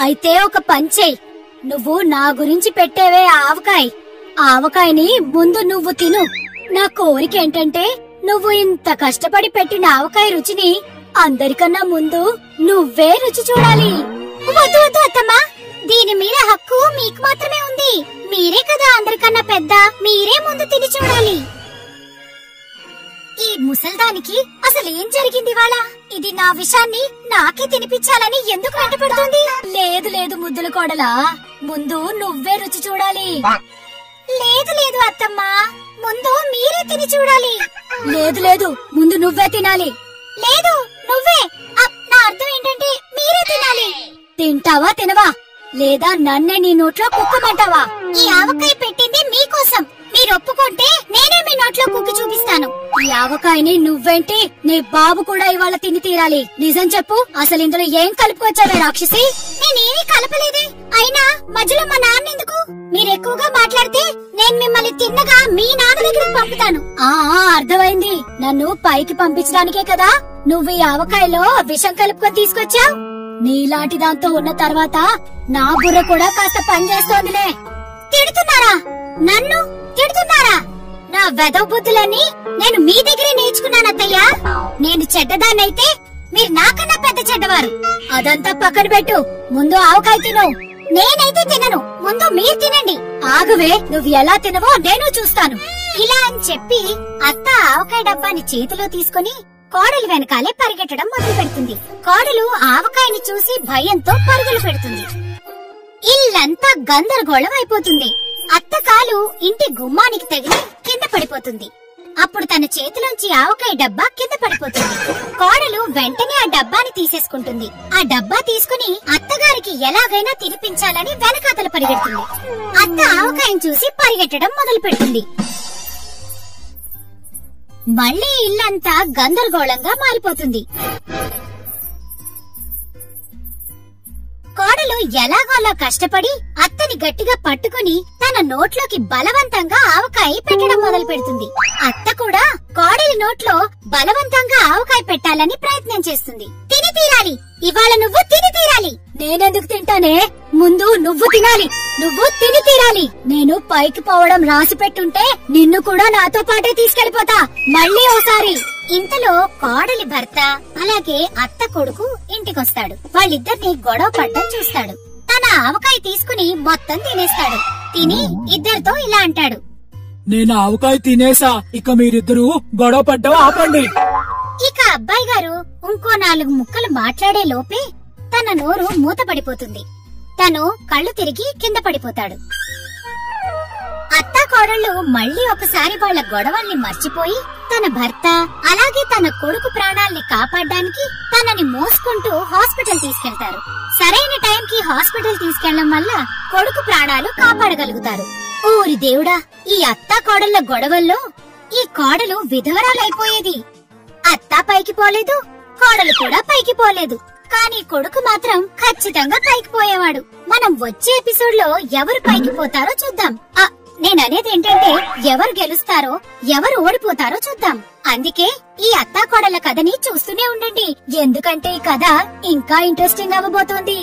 అయితే ఒక పంచేయ్, నువ్వు నా గురించి పెట్టేవే ఆవకాయ్, ఆవకాయని ముందు నువ్వు తిను. నా కోరిక ఏంటంటే నువ్వు ఇంత కష్టపడి పెట్టిన ఆవకాయ రుచిని అందరికన్నా ముందు నువ్వే రుచి చూడాలి. వద్దు వద్దు అత్తమ్మా, దీని మీద హక్కు మీకు మాత్రమే ఉంది. మీరే కదా అందరికన్నా పెద్ద, మీరే ముందు తిని చూడాలి. ఈ ముసల్దానికి అసలేం జరిగింది వాళ్ళ? ఇది నా విషయాన్ని నాకే తినిపించాలని ఎందుకు వెంటపడుతుంది? లేదు లేదు ముద్దుల కోడలా, ముందు నువ్వే రుచి చూడాలి. లేదు లేదు అత్తమ్మా, ముందు మీరే తిని చూడాలి. లేదు లేదు, ముందు నువ్వే తినాలి. లేదు నువ్వే. నా అర్థం ఏంటంటే మీరే తినాలి. తింటావా తినవా, లేదా నన్నే నీ నోట్లో కుక్కమంటావా? ఈ ఆవకాయ పెట్టింది మీకోసం, మీరు ఒప్పుకుంటే నేనే మీ నోట్లో కుక్కి చూపిస్తాను. ఈ ఆవకాయని నువ్వేంటి, నీ బాబు కూడా ఇవాళ తిని తీరాలి. నిజం చెప్పు, అసలు ఇందులో ఏం కలుపుకొచ్చావే రాక్షసి? నేనేమీ కలపలేదే. అయినా మధ్యలో మా నాన్న ఎందుకు? మీరు ఎక్కువగా మాట్లాడితే నేను మిమ్మల్ని తిన్నగా మీ నాన్న దగ్గరికి పంపుతాను. అర్థమైంది, నన్ను పైకి పంపించడానికే కదా నువ్వు ఈ ఆవకాయలో విషం కలుపుకొని తీసుకొచ్చావు. నీలాంటి దాంతో ఉన్న తర్వాత నా బుర్ర కూడా కాస్త పనిచేస్తోందిలే. తిడుతున్నారా? నన్ను తిడుతున్నారా? నా వెధవ బుద్ధులన్నీ నేను మీ దగ్గరే నేర్చుకున్నానత్తయ్యా. నేను చెడ్డదాన్నైతే మీరు నాకన్నా పెద్ద చెడ్డవారు. అదంతా పక్కన పెట్టు, ముందు ఆవకాయ తిను. నేనైతే తినను, ముందు మీరు తినండి. ఆగువే, నువ్వు ఎలా తినవో నేను చూస్తాను. ఇలా అని చెప్పి అత్త ఆవకాయ డబ్బాని చేతిలో తీసుకుని కోడలి వెనకాలే పరిగెట్టడం మొదలు పెడుతుంది. కోడలు ఆవకాయని చూసి భయంతో పరుగులు పెడుతుంది. ఇల్లంతా గందరగోళం అయిపోతుంది. అత్త కాలు ఇంటి గుమ్మానికి తగిలి కింద పడిపోతుంది. అప్పుడు తన చేతిలోంచి ఆవకాయ డబ్బా కింద పడిపోతుంది. కోడలు వెంటనే ఆ డబ్బాని తీసేసుకుంటుంది. ఆ డబ్బా తీసుకుని అత్తగారికి ఎలాగైనా తినిపించాలని వెనకాతల పరిగెడుతుంది. అత్త ఆవకాయని చూసి పరిగెట్టడం మొదలు పెడుతుంది. మళ్లీ ఇల్లంతా గందరగోళంగా మారిపోతుంది. కోడలు ఎలాగోలా కష్టపడి అత్తని గట్టిగా పట్టుకుని తన నోట్లోకి బలవంతంగా ఆవకాయ పెట్టడం మొదలు పెడుతుంది. అత్త కూడా కోడలి నోట్లో బలవంతంగా ఆవకాయ పెట్టాలని ప్రయత్నం చేస్తుంది. తిని తీరాలి, ఇవాళ నువ్వు తిని తీరాలి. నేనెందుకు తింటానే, ముందు నువ్వు తినాలి, నువ్వు తిని తీరాలి. నేను పైకి పోవడం రాసి పెట్టుంటే నిన్ను కూడా నాతో పాటే తీసుకెళ్లిపోతా. మళ్ళీ ఓసారి. ఇంతలో కోడలి భర్త అలాగే అత్త కొడుకు ఇంటికొస్తాడు. వాళ్ళిద్దరిని గొడవ పడ్డం చూస్తాడు. తన ఆవకాయ తీసుకుని మొత్తం తినేస్తాడు. తిని ఇద్దరితో ఇలా అంటాడు, నేను ఆవకాయ తినేసా, ఇక మీరిద్దరూ గొడవ పడ్డం ఆపండి. ఇక అబ్బాయి గారు ఇంకో 4 ముక్కలు మాట్లాడే లోపే తన నోరు మూత పడిపోతుంది. తను కళ్ళు తిరిగి కింద పడిపోతాడు. అత్త కోడళ్ళు మళ్లీ ఒకసారి వాళ్ల గొడవల్ని మర్చిపోయి తన భర్త అలాగే తన కొడుకు ప్రాణాల్ని కాపాడడానికి తనని మోసుకుంటూ హాస్పిటల్ తీసుకెళ్తారు. సరైన టైంకి హాస్పిటల్ తీసుకెళ్లడం వల్ల కొడుకు ప్రాణాలు కాపాడగలుగుతారు. ఊరి దేవుడా, ఈ అత్త కోడళ్ల గొడవల్లో ఈ కోడలు విధవరాలైపోయేది. అత్త పైకి పోలేదు, కోడలు కూడా పైకి పోలేదు. కానీ కొడుకు మాత్రం ఖచ్చితంగా పైకి పోయేవాడు. మనం వచ్చే ఎపిసోడ్ లో ఎవరు పైకి పోతారో చూద్దాం. నేననేది ఏంటంటే ఎవరు గెలుస్తారో ఎవరు ఓడిపోతారో చూద్దాం. అందుకే ఈ అత్తాకోడళ్ల కథని చూస్తూనే ఉండండి, ఎందుకంటే ఈ కథ ఇంకా ఇంట్రెస్టింగ్ అవ్వబోతోంది.